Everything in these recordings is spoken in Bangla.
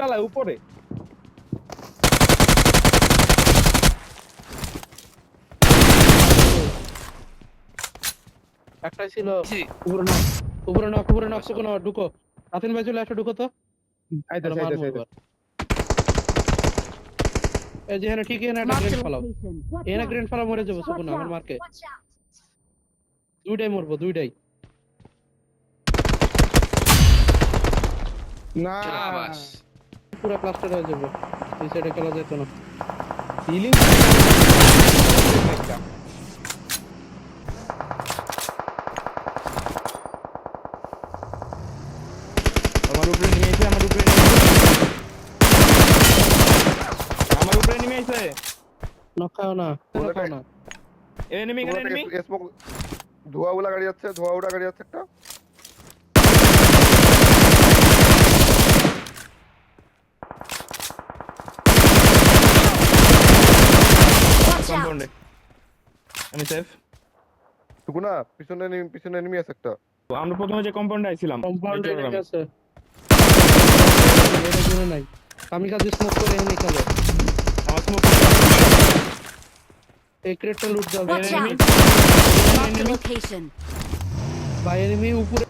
চালায় উপরে। একটাই ছিল জি। উপরে না কোনো ঢুকো। রাতিন ভাই চলে আসো, ঢুকো তো। আইতাছে মারবো আইতাছে এবার। এই যে এখানে ঠিক এখানে একটা Marked a গ্রেনেড ফালাও। location. Watch এখানে out. গ্রেনেড ফালাও, মরে যাবো Watch সুকুন আমার out. মার্কে। Watch out. দুইটাই মরবো, দুইটাই। না শাবাশ। পুরো প্লাস্টার হয়ে যাবে। এই সাইডে খেলা যেত না। হিলিং আমার উপরে নেমে আইছে, আমার উপরে নেমে আইছে। নখাও না, নখাও না। এনিমি এখানে এনিমি। স্মোক ধোয়া উলা গাড়ি যাচ্ছে, ধোয়া উড়া গাড়ি যাচ্ছে একটা। Watch out. কম্পাউন্ডে আমি সেফ। টুকুনা পিছনে এনিমি আছে একটা। আমরা প্রথমে যে কম্পাউন্ডে আইছিলাম কম্পাউন্ডে এই লেগে জায়গায়। আছে। এটা জন্য নাই। আমি কাজে স্মোক করে এনে খেলো। আমার স্মোক এই ক্রেটটা লুট দাও। Watch enemy out. Marked a location. ভাই, এনিমি উপরে।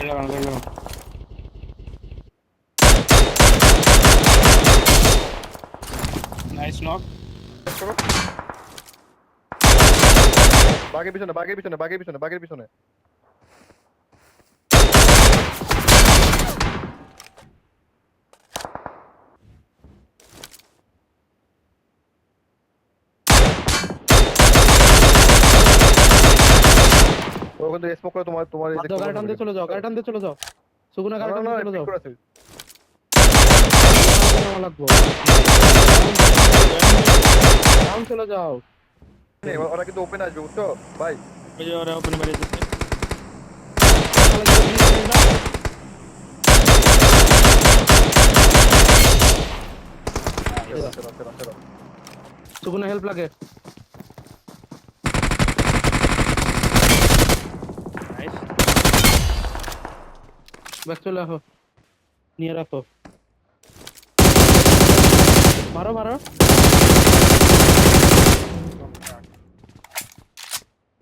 Help. Nice knock. বাগের পিছনে। ও কিন্তু স্মোক করে তোমার এই যে গাড়ি টানতে চলে যাও, গাড়ি টানতে চলে যাও। সুগুনা গাড়ি টানতে চলে যাও। আমার লাগবো। ডাউন চলে যাও। ওরা কিন্তু ওপেন আসবে, বুঝছো ভাই? ওই যে ওরা ওপেন বাইরে যাচ্ছে। সুগুনা হেল্প লাগে। নাইস। ব্যাক চলে আসো, নিয়ে রাখো। মারো মারো।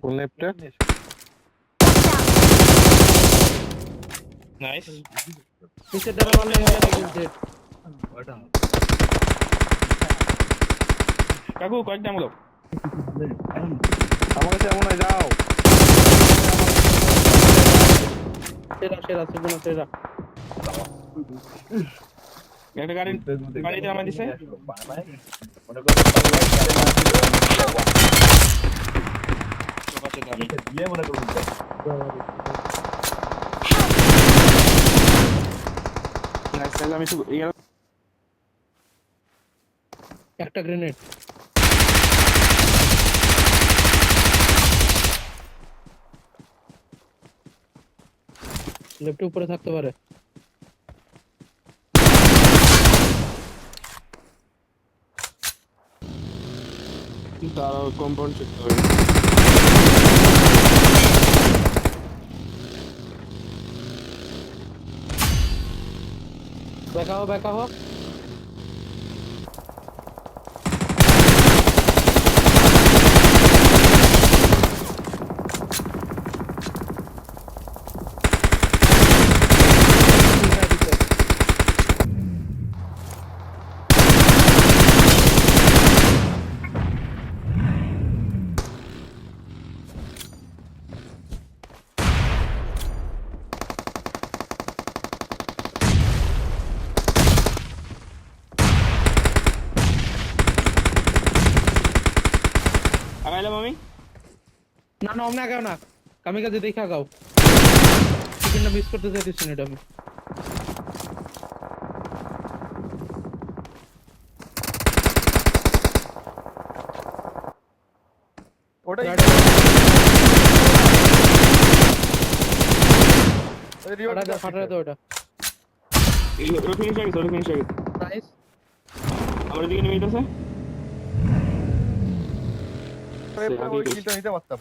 কোন লেফটে? নাইস। নিচের দ্বারা মারলে ডেড। কাকু কয়েকটা আমলো। আমার কাছে এমন হয়, যাও। সেরা সুগুনা সেরা। একটা গাড়িতে আমার দিছে। নাইস, তাহলে আমি একটা গ্রেনেড। লেফটে উপরে থাকতে পারে। তারাও কম্পাউন্ড চেক করে। ব্যাকাও। আইলাম আমি। না না অমনে আগাও না, কামিকাজে দেখা গাও। চিকেনটা মিস করতে চাইতেছি না এটা আমি। ওটাই ফাটা দাও ওটা। ওটা ফিনিশ হয়ে গেছে, ওটা ফিনিশ হয়ে গেছে। নাইস। আমার দিকে নেমে যেতেছে। ওই কিলটা নিতে পারতাম।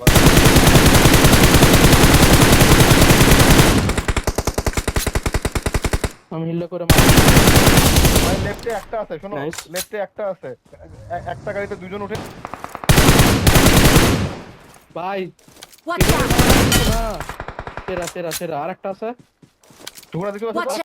আমি হিল করে ভাই লেফটে একটা আছে, শোনো Nice. লেফটে একটা আছে, একটা গাড়িতে দুজন উঠে। ভাই Watch out! না, সেরা সেরা সেরা আরেকটা আছে। তোমরা দেখতে পাচ্ছ? Watch